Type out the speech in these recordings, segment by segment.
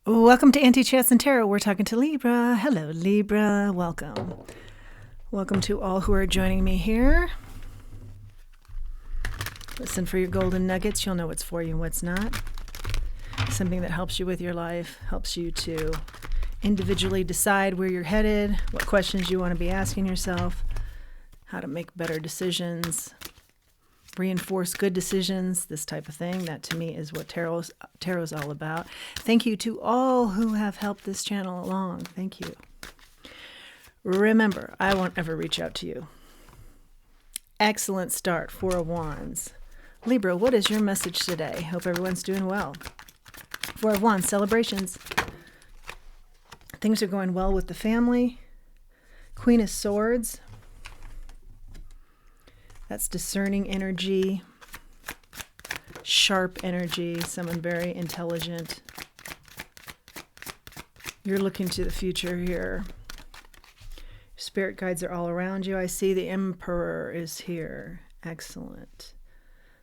Welcome to Anti-Chats and Tarot. We're talking to Libra. Hello, Libra. Welcome. Welcome to all who are joining me here. Listen for your golden nuggets. You'll know what's for you and what's not. Something that helps you with your life, helps you to individually decide where you're headed, what questions you want to be asking yourself, how to make better decisions, reinforce good decisions, this type of thing. That to me is what tarot's all about. Thank you to all who have helped this channel along. Thank you. Remember, I won't ever reach out to you. Excellent start, Four of Wands. Libra, what is your message today? Hope everyone's doing well. Four of Wands, celebrations. Things are going well with the family. Queen of Swords. That's discerning energy, sharp energy, someone very intelligent. You're looking to the future here. Spirit guides are all around you. I see the Emperor is here. Excellent.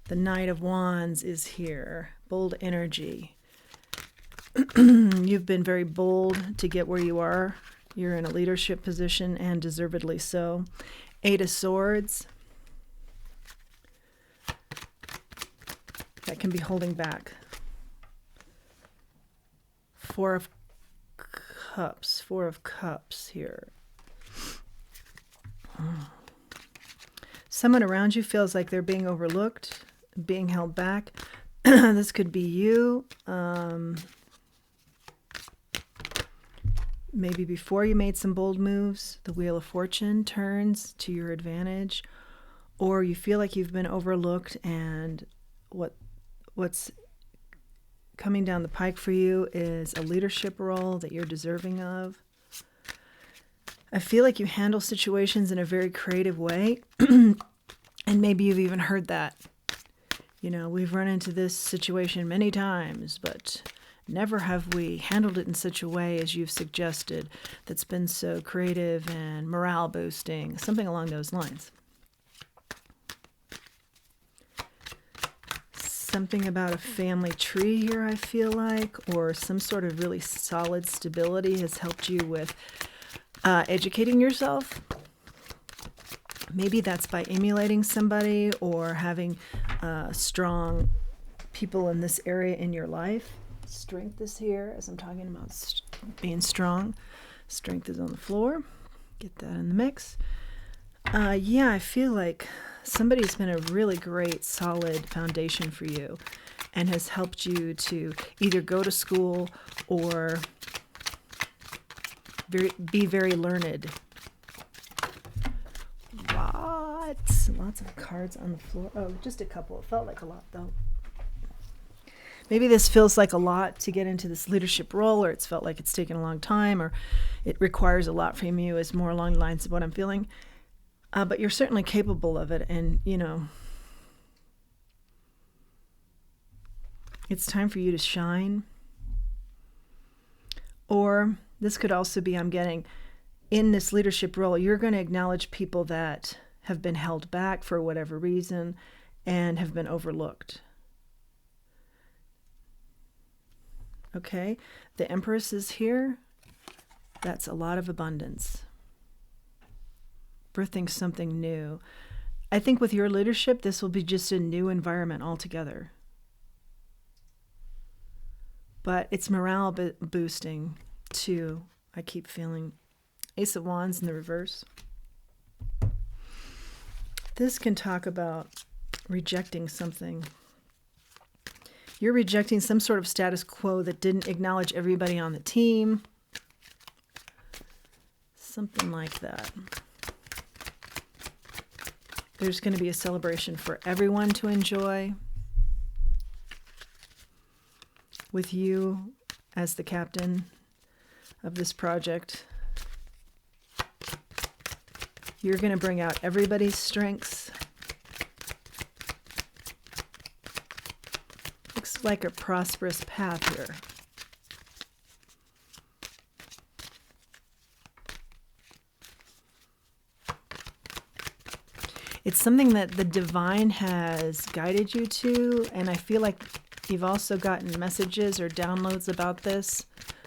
The Knight of Wands is here. Bold energy. You've been very bold to get where you are. You're in a leadership position, and deservedly so. Eight of Swords. That can be holding back. Four of Cups here. Someone around you feels like they're being overlooked, being held back. This could be you. Maybe before you made some bold moves, the Wheel of Fortune turns to your advantage, or you feel like you've been overlooked, and what's coming down the pike for you is a leadership role that you're deserving of. I feel like you handle situations in a very creative way, and maybe you've even heard that. You know, we've run into this situation many times, but never have we handled it in such a way as you've suggested that's been so creative and morale boosting, something along those lines. Something about a family tree here, I feel like, or some sort of really solid stability has helped you with educating yourself. Maybe that's by emulating somebody or having strong people in this area in your life. Strength is here, as I'm talking about being strong. Strength is on the floor. Get that in the mix. Yeah, I feel like somebody's been a really great, solid foundation for you and has helped you to either go to school or be very learned. Lots of cards on the floor. Oh, just a couple. It felt like a lot, though. Maybe this feels like a lot to get into this leadership role, or it's felt like it's taken a long time, or it requires a lot from you, is more along the lines of what I'm feeling. But you're certainly capable of it, and, you know, it's time for you to shine. Or this could also be, I'm getting, in this leadership role, you're going to acknowledge people that have been held back for whatever reason and have been overlooked. Okay, the Empress is here. That's a lot of abundance. Birthing something new. I think with your leadership, this will be just a new environment altogether. But it's morale boosting too, I keep feeling. Ace of Wands in the reverse. This can talk about rejecting something. You're rejecting some sort of status quo that didn't acknowledge everybody on the team. Something like that. There's going to be a celebration for everyone to enjoy, with you as the captain of this project. You're going to bring out everybody's strengths. Looks like a prosperous path here. It's something that the divine has guided you to, and I feel like You've also gotten messages or downloads about this,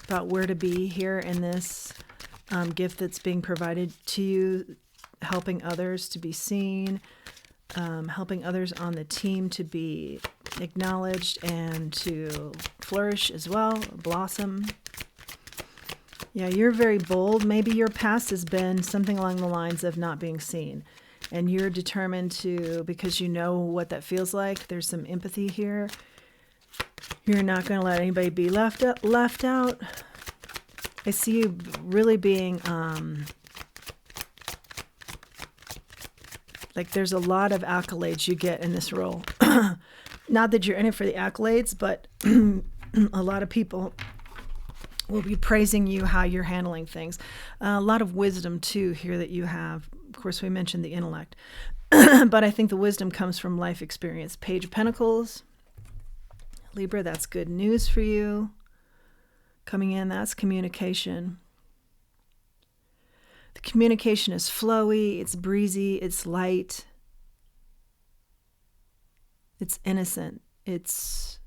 about where to be here in this gift that's being provided to you, helping others to be seen, helping others on the team to be acknowledged and to flourish as well, blossom. Yeah, you're very bold. Maybe your past has been something along the lines of not being seen. And you're determined to, because you know what that feels like, there's some empathy here. You're not going to let anybody be left out. I see you really being, like there's a lot of accolades you get in this role. Not that you're in it for the accolades, but a lot of people will be praising you, how you're handling things. A lot of wisdom, too, here that you have. Of course, we mentioned the intellect. But I think the wisdom comes from life experience. Page of Pentacles. Libra, that's good news for you. Coming in, that's communication. The communication is flowy, it's breezy, it's light. It's innocent. It's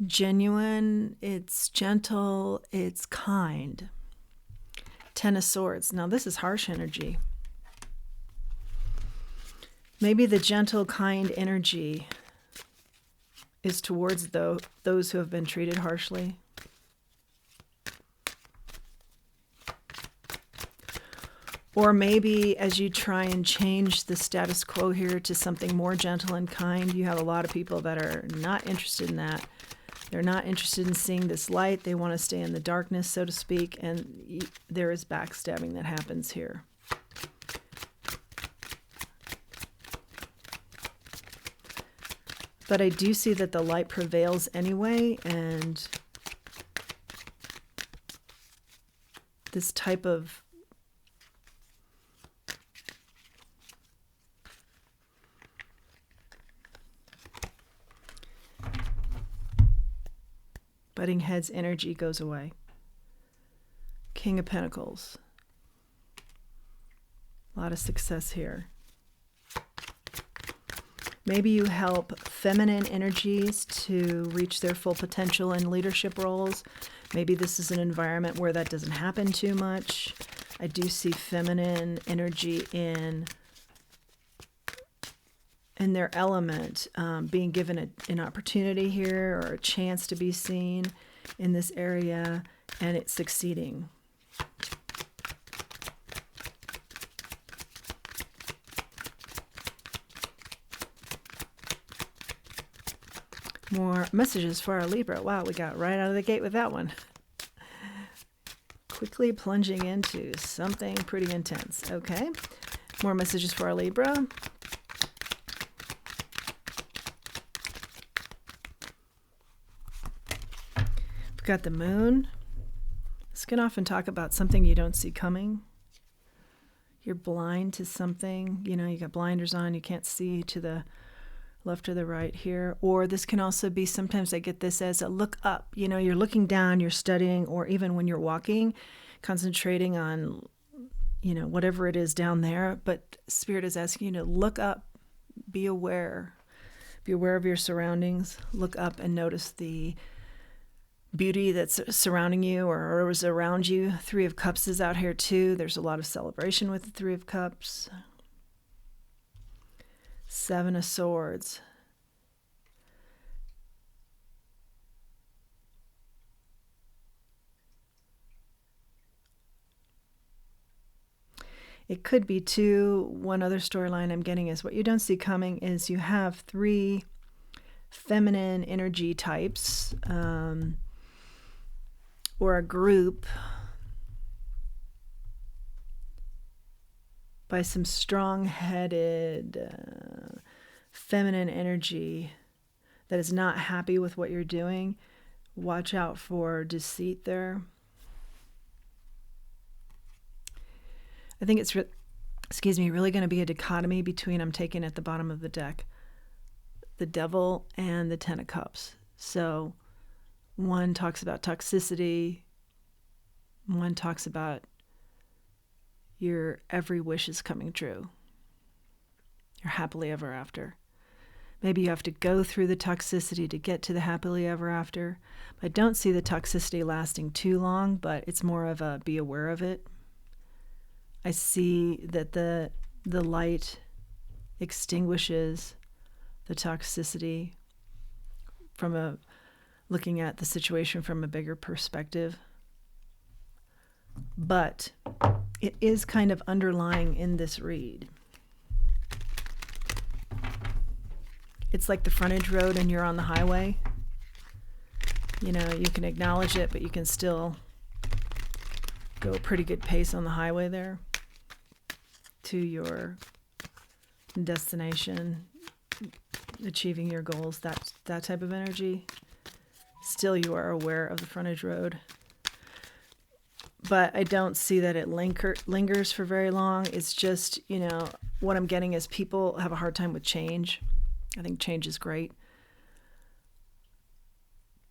genuine, it's gentle, it's kind. Ten of Swords. Now this is harsh energy. Maybe the gentle, kind energy is towards those who have been treated harshly. Or maybe as you try and change the status quo here to something more gentle and kind, you have a lot of people that are not interested in that. They're not interested in seeing this light. They want to stay in the darkness, so to speak, and there is backstabbing that happens here. But I do see that the light prevails anyway, and this type of butting heads energy goes away. King of Pentacles. A lot of success here. Maybe you help feminine energies to reach their full potential in leadership roles. Maybe this is an environment where that doesn't happen too much. I do see feminine energy in their element, being given an opportunity here or a chance to be seen in this area, and it's succeeding. More messages for our Libra. Wow, we got right out of the gate with that one. Quickly plunging into something pretty intense. Okay, more messages for our Libra. We've got the moon. This can often talk about something you don't see coming. You're blind to something. You know, you got blinders on. You can't see to the left or the right here. Or this can also be, sometimes I get this as a look up. You know, you're looking down, you're studying, or even when you're walking, concentrating on, you know, whatever it is down there. But Spirit is asking you to look up, be aware. Be aware of your surroundings. Look up and notice the beauty that's surrounding you or is around you. Three of Cups is out here too. There's a lot of celebration with the Three of Cups. Seven of Swords. It could be too, one other storyline I'm getting is what you don't see coming is you have three feminine energy types, or a group by some strong-headed feminine energy that is not happy with what you're doing. Watch out for deceit there. I think it's, really going to be a dichotomy between, I'm taking at the bottom of the deck, the Devil and the Ten of Cups. So one talks about toxicity. One talks about your every wish is coming true. You're happily ever after. Maybe you have to go through the toxicity to get to the happily ever after. I don't see the toxicity lasting too long, but it's more of a be aware of it. I see that the light extinguishes the toxicity from looking at the situation from a bigger perspective. But it is kind of underlying in this read. It's like the frontage road and you're on the highway. You can acknowledge it, but you can still go a pretty good pace on the highway there to your destination, achieving your goals, that type of energy. Still, you are aware of the frontage road. But I don't see that it lingers for very long. It's just, what I'm getting is people have a hard time with change. I think change is great.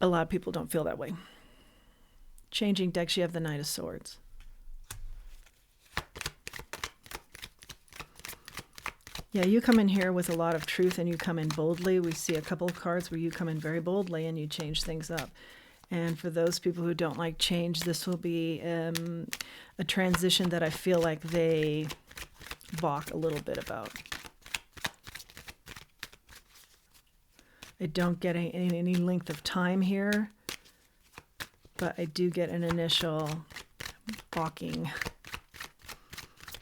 A lot of people don't feel that way. Changing decks, you have the Knight of Swords. Yeah, you come in here with a lot of truth and you come in boldly. We see a couple of cards where you come in very boldly and you change things up. And for those people who don't like change, this will be a transition that I feel like they balk a little bit about. I don't get any length of time here, but I do get an initial balking.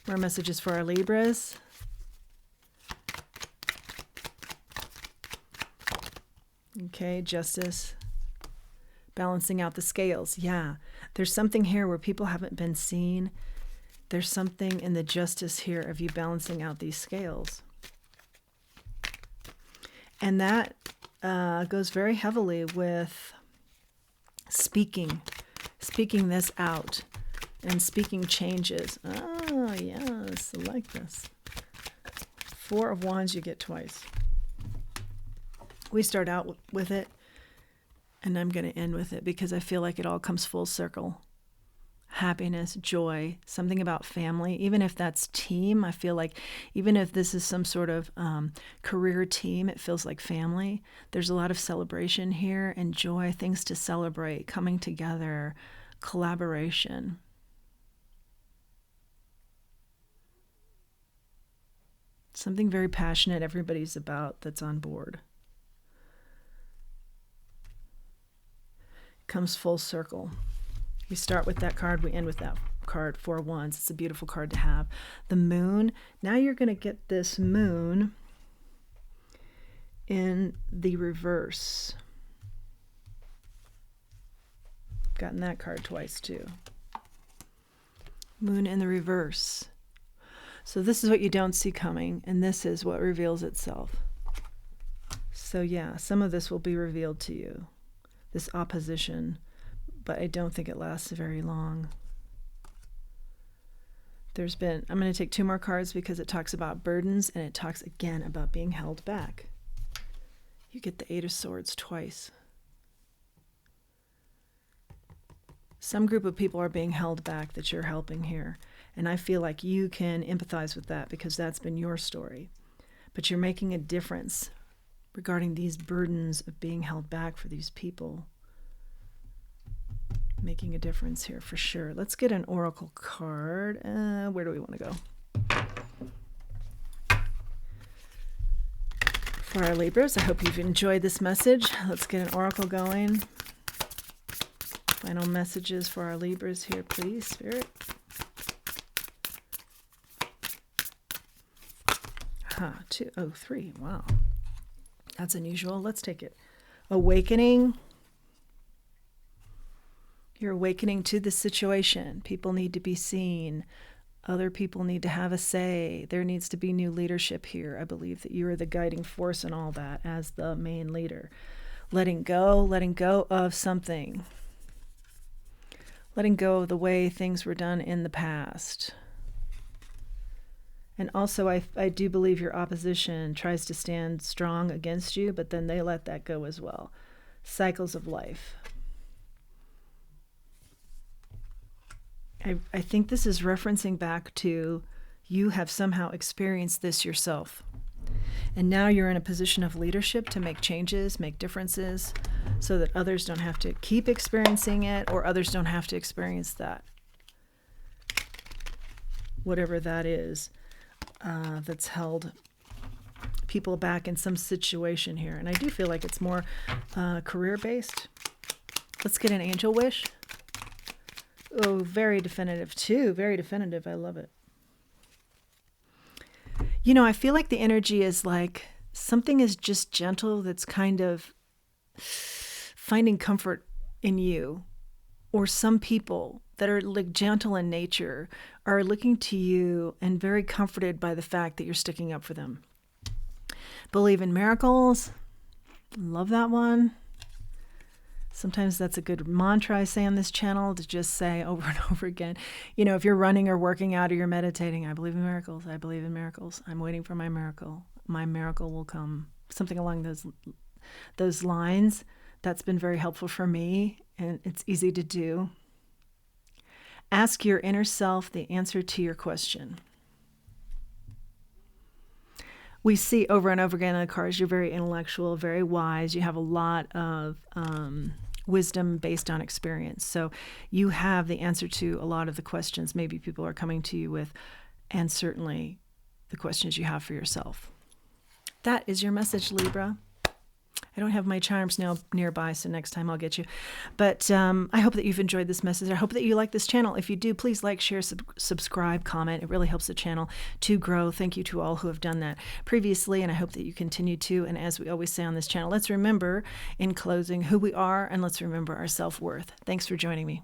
More messages for our Libras. Okay, Justice. Balancing out the scales. Yeah, there's something here where people haven't been seen. There's something in the Justice here of you balancing out these scales. And that goes very heavily with speaking this out and speaking changes. Oh, yes, I like this. 4 of Wands you get twice. We start out with it, and I'm going to end with it because I feel like it all comes full circle. Happiness, joy, something about family, even if that's team. I feel like even if this is some sort of career team, it feels like family. There's a lot of celebration here and joy, things to celebrate, coming together, collaboration. Something very passionate everybody's about that's on board. Comes full circle. We start with that card, we end with that card, 4 of Wands. It's a beautiful card to have. The Moon. Now you're going to get this Moon in the reverse. Gotten that card twice too. Moon in the reverse. So this is what you don't see coming, and this is what reveals itself. So yeah, some of this will be revealed to you. This opposition, but I don't think it lasts very long. I'm going to take 2 more cards because it talks about burdens and it talks again about being held back. You get the 8 of Swords twice. Some group of people are being held back that you're helping here. And I feel like you can empathize with that because that's been your story. But you're making a difference regarding these burdens of being held back for these people. Making a difference here for sure. Let's get an oracle card. Where do we want to go? For our Libras, I hope you've enjoyed this message. Let's get an oracle going. Final messages for our Libras here, please, Spirit. 2, 3. Wow. That's unusual. Let's take it. Awakening. You're awakening to the situation. People need to be seen. Other people need to have a say. There needs to be new leadership here. I believe that you are the guiding force in all that as the main leader. Letting go of something. Letting go of the way things were done in the past. And also, I do believe your opposition tries to stand strong against you, but then they let that go as well. Cycles of life. I think this is referencing back to you have somehow experienced this yourself. And now you're in a position of leadership to make changes, make differences, so that others don't have to keep experiencing it, or others don't have to experience that. Whatever that is, that's held people back in some situation here. And I do feel like it's more career-based. Let's get an angel wish. Oh, very definitive too. Very definitive. I love it. You know, I feel like the energy is like something is just gentle that's kind of finding comfort in you. Or some people that are like gentle in nature are looking to you and very comforted by the fact that you're sticking up for them. Believe in miracles. Love that one. Sometimes that's a good mantra I say on this channel, to just say over and over again. You know, if you're running or working out or you're meditating, I believe in miracles. I believe in miracles. I'm waiting for my miracle. My miracle will come. Something along those lines. That's been very helpful for me, and it's easy to do. Ask your inner self the answer to your question. We see over and over again in the cards, you're very intellectual, very wise. You have a lot of wisdom based on experience. So you have the answer to a lot of the questions maybe people are coming to you with, and certainly the questions you have for yourself. That is your message, Libra. I don't have my charms now nearby, so next time I'll get you. But I hope that you've enjoyed this message. I hope that you like this channel. If you do, please like, share, subscribe, comment. It really helps the channel to grow. Thank you to all who have done that previously, and I hope that you continue to. And as we always say on this channel, let's remember in closing who we are, and let's remember our self-worth. Thanks for joining me.